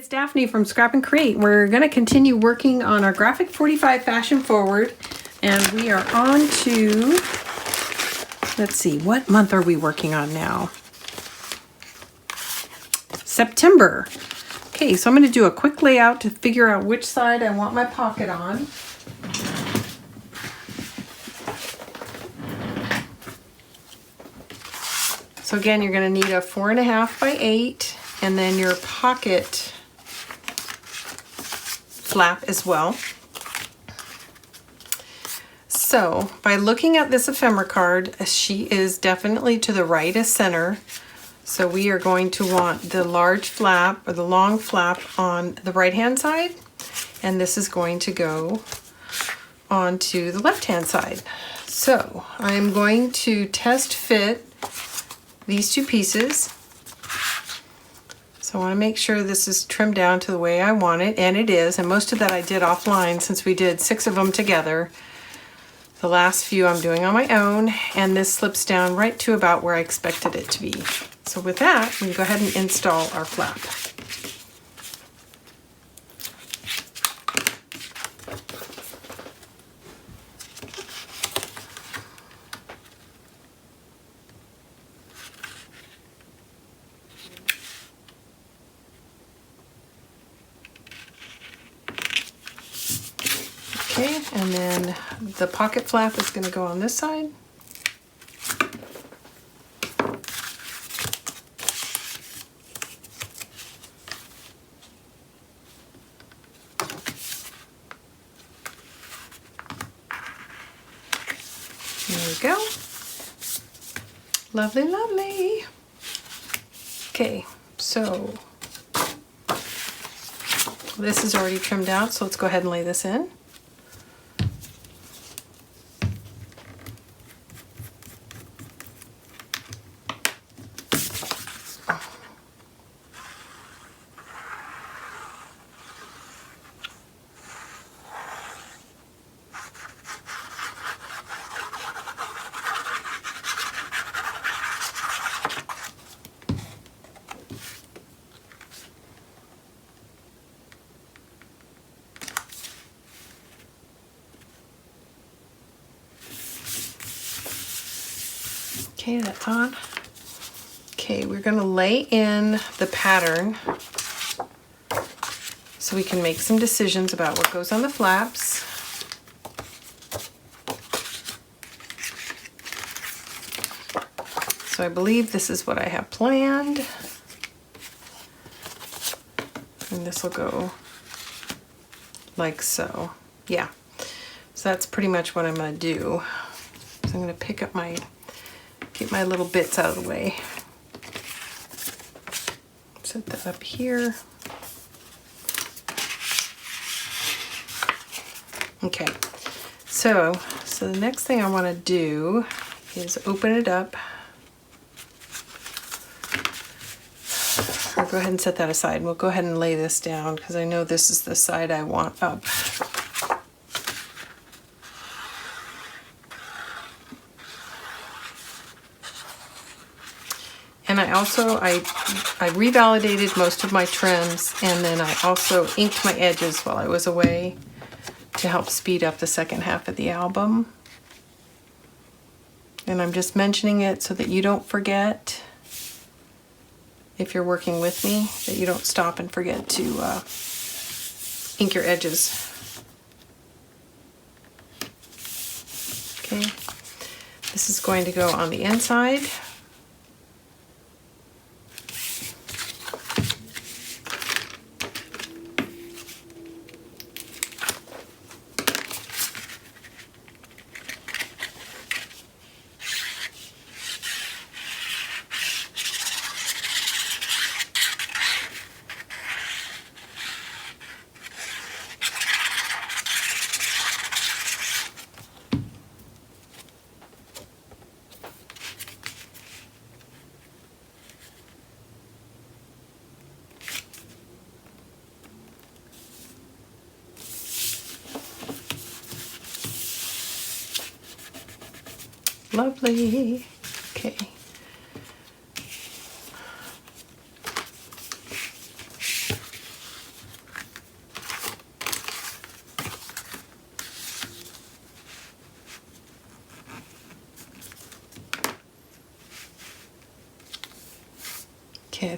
it's Daphne from Scrap and Create. We're going to continue working on our Graphic 45 Fashion Forward, and we are on to, let's see, what month are we working on now? September. Okay, so I'm going to do a quick layout to figure out which side I want my pocket on. So again, you're going to need a 4.5 by 8, and then your pocket flap as well. So by looking at this ephemera card, she is definitely to the right of center. So we are going to want the large flap or the long flap on the right hand side, and this is going to go onto the left hand side. So I'm going to test fit these two pieces. So I want to make sure this is trimmed down to the way I want it, and it is, and most of that I did offline since we did 6 of them together. The last few I'm doing on my own, and this slips down right to about where I expected it to be. So with that, we can go ahead and install our flap. Okay, and then the pocket flap is going to go on this side. There we go. Lovely, lovely. Okay, so this is already trimmed out, so let's go ahead and lay this in. Okay, that's on. Okay, we're going to lay in the pattern so we can make some decisions about what goes on the flaps. So I believe this is what I have planned. And this will go like so. Yeah, so that's pretty much what I'm going to do. So I'm going to pick up get my little bits out of the way. Set that up here. Okay, so the next thing I want to do is open it up. I'll go ahead and set that aside. We'll go ahead and lay this down because I know this is the side I want up. And I also, I revalidated most of my trims, and then I also inked my edges while I was away to help speed up the second half of the album. And I'm just mentioning it so that you don't forget, if you're working with me, that you don't stop and forget to ink your edges. Okay, this is going to go on the inside. Lovely. Okay.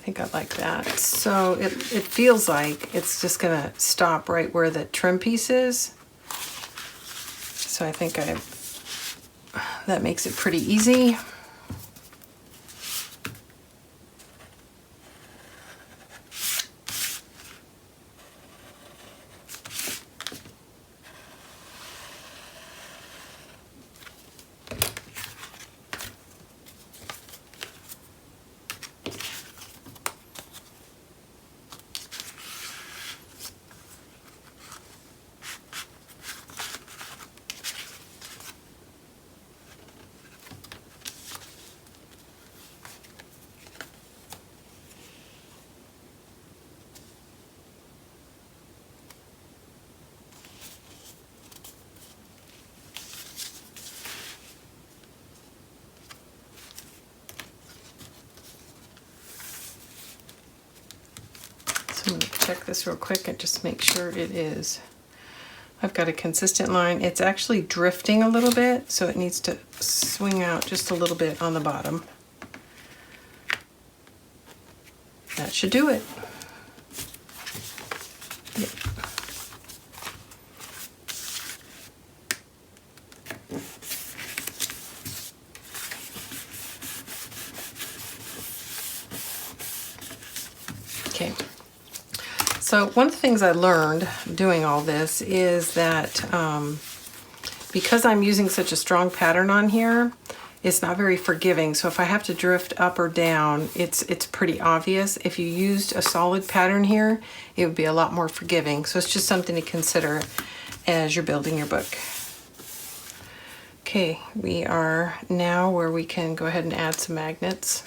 think I like that. So it feels like it's just gonna stop right where the trim piece is. So I think that makes it pretty easy. I'm going to check this real quick and just make sure it is. I've got a consistent line. It's actually drifting a little bit, so it needs to swing out just a little bit on the bottom. That should do it. Yep. Okay. So one of the things I learned doing all this is that because I'm using such a strong pattern on here, it's not very forgiving. So if I have to drift up or down, it's pretty obvious. If you used a solid pattern here, it would be a lot more forgiving. So it's just something to consider as you're building your book. Okay, we are now where we can go ahead and add some magnets.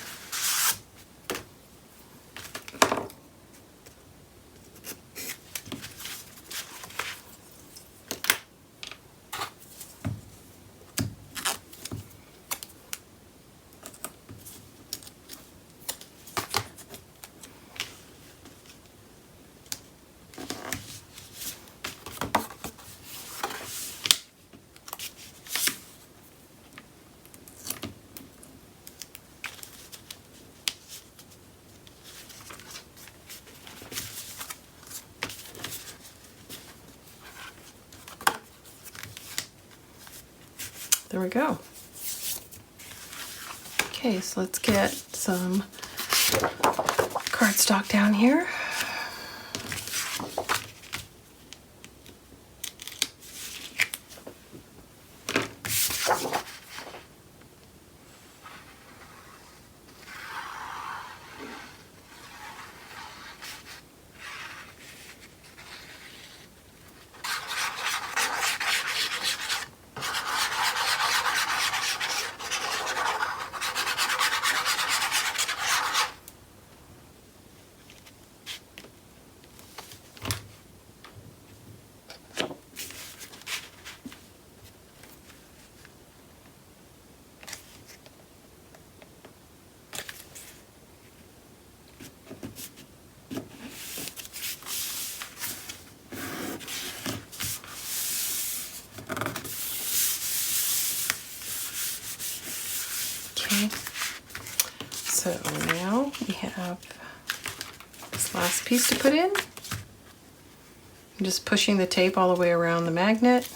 There we go. Okay, so let's get some cardstock down here. Okay, so now we have this last piece to put in. I'm just pushing the tape all the way around the magnet.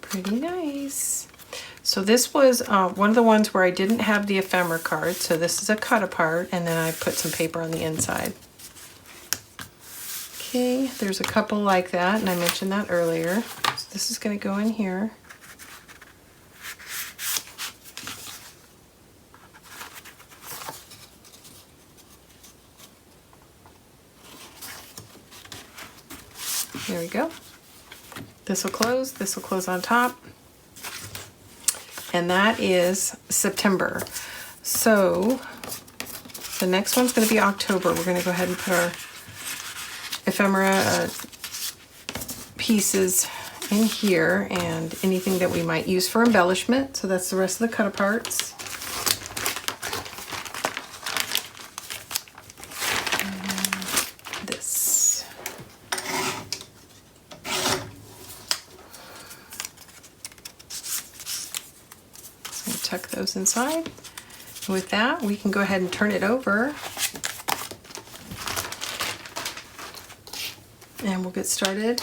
Pretty nice. So this was one of the ones where I didn't have the ephemera card. So this is a cut apart, and then I put some paper on the inside. Okay, there's a couple like that, and I mentioned that earlier. So this is going to go in here. There we go. This will close on top. and that is September. So the next one's going to be October. We're going to go ahead and put our ephemera pieces in here and anything that we might use for embellishment. So that's the rest of the cut-aparts. This. So tuck those inside. With that, we can go ahead and turn it over. And we'll get started.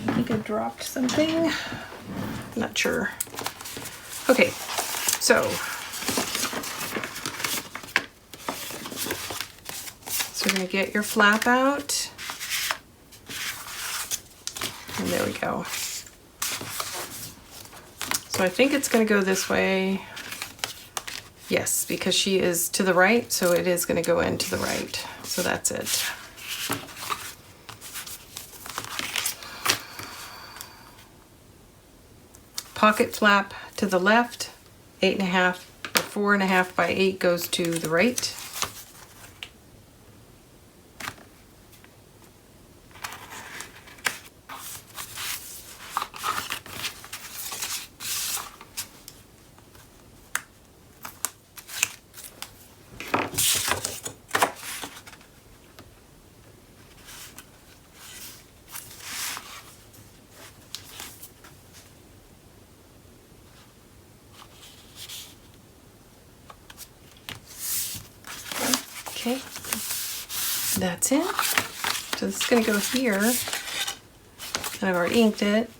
I think I dropped something. Not sure. Okay, so we're going to get your flap out. And there we go. So I think it's going to go this way. Yes, because she is to the right, so it is going to go into the right. So that's it. Pocket flap to the left, 8.5 or 4.5 by 8 goes to the right. Okay, that's it. So this is going to go here, and I've already inked it,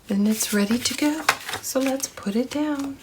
and it's ready to go. So let's put it down.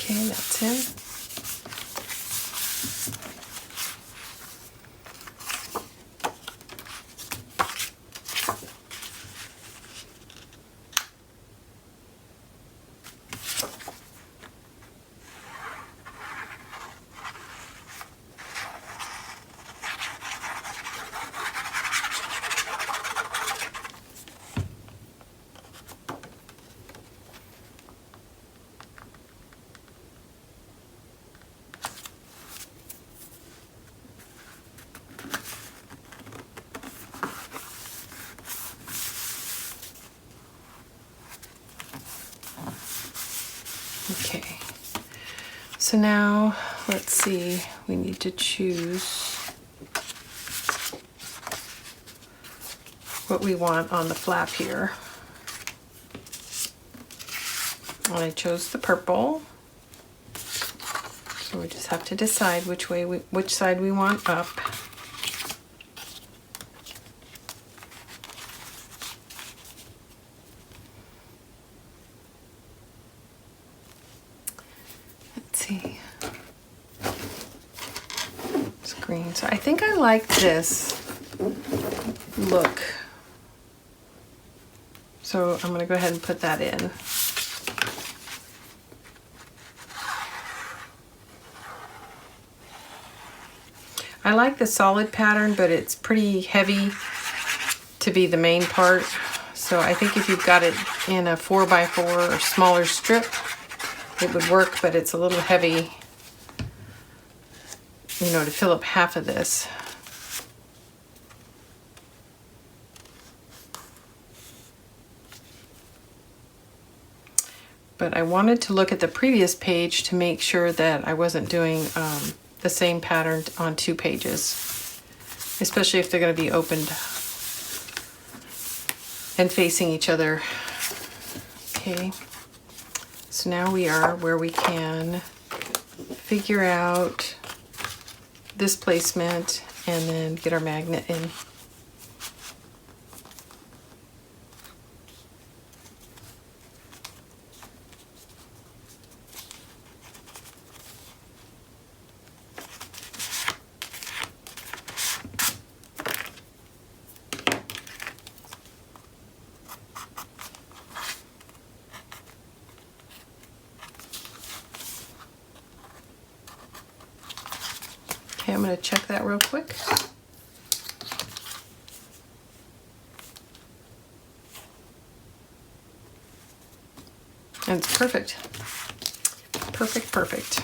Okay, that's in. Okay, so now let's see, we need to choose what we want on the flap here. And I chose the purple, so we just have to decide which side we want up. See, it's green. So I think I like this look. So I'm going to go ahead and put that in. I like the solid pattern, but it's pretty heavy to be the main part. So I think if you've got it in a 4x4 or smaller strip, it would work, but it's a little heavy, you know, to fill up half of this. but I wanted to look at the previous page to make sure that I wasn't doing the same pattern on 2 pages, especially if they're going to be opened and facing each other. Okay, so now we are where we can figure out this placement and then get our magnet in. Okay, I'm going to check that real quick. And it's perfect. Perfect, perfect.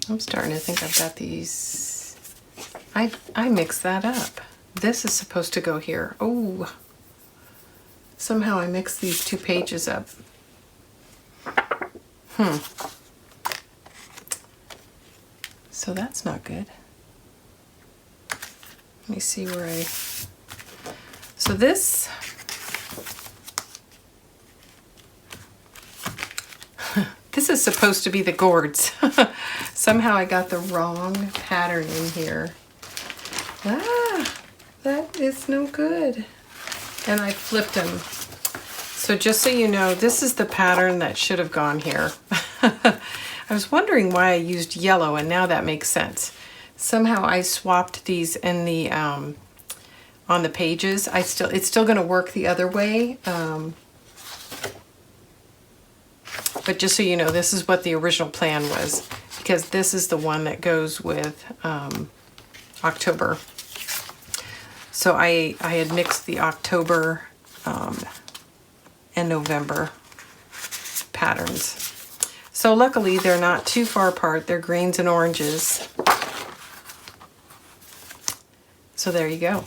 I'm starting to think I've got these. I mixed that up. This is supposed to go here. Oh, somehow I mixed these 2 pages up. So that's not good. Let me see where I... So this... This is supposed to be the gourds. Somehow I got the wrong pattern in here. Ah, that is no good. And I flipped them. So just so you know, this is the pattern that should have gone here. I was wondering why I used yellow, and now that makes sense. Somehow I swapped these in the on the pages. It's still going to work the other way. But just so you know, this is what the original plan was, because this is the one that goes with October. So I had mixed the October and November patterns. So luckily they're not too far apart. They're greens and oranges. So there you go.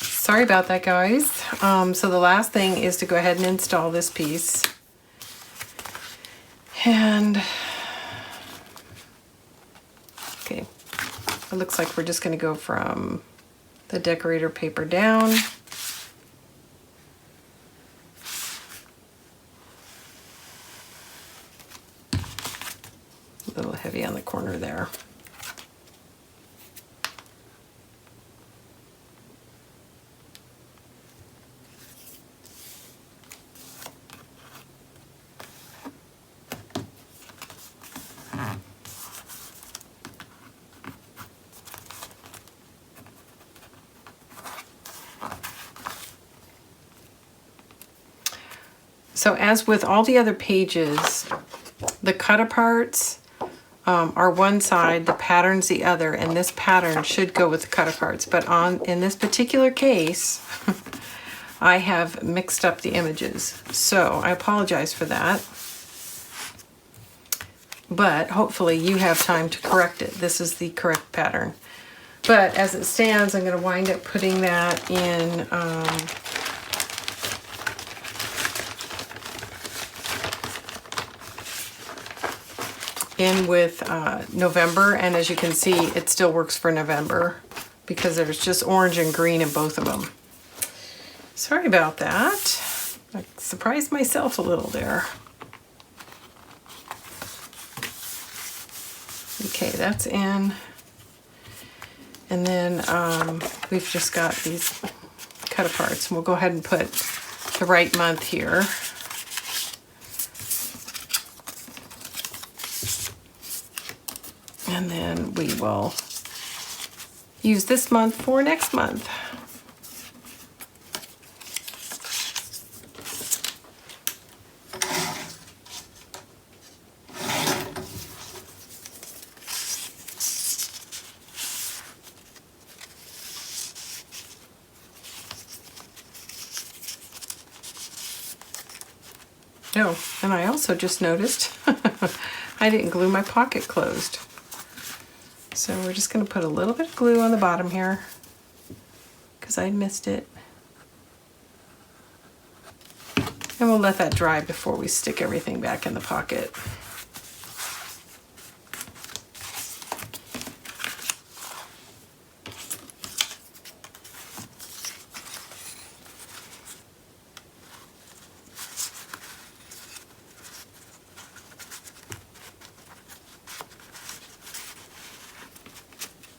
Sorry about that, guys. So the last thing is to go ahead and install this piece. And, okay, it looks like we're just going to go from the decorator paper down. little heavy on the corner there. So as with all the other pages, the cut-aparts are one side, the pattern's the other, and this pattern should go with the cut-aparts. But in this particular case, I have mixed up the images. So I apologize for that. But hopefully you have time to correct it. This is the correct pattern. But as it stands, I'm going to wind up putting that in with November, and as you can see, it still works for November because there's just orange and green in both of them. Sorry about that. I surprised myself a little there. Okay, that's in. And then we've just got these cut-aparts. We'll go ahead and put the right month here. And then we will use this month for next month. Oh, and I also just noticed I didn't glue my pocket closed. So we're just going to put a little bit of glue on the bottom here because I missed it. And we'll let that dry before we stick everything back in the pocket.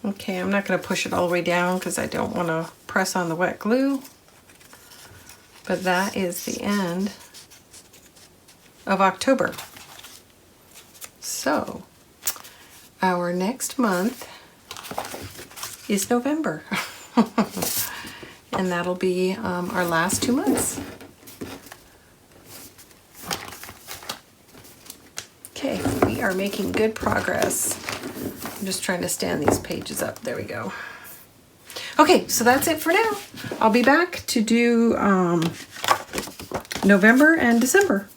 Okay, I'm not going to push it all the way down because I don't want to press on the wet glue. But that is the end of October. So, our next month is November. And that'll be our last 2 months. Okay, we are making good progress. I'm just trying to stand these pages up. There we go. Okay, so that's it for now. I'll be back to do November and December.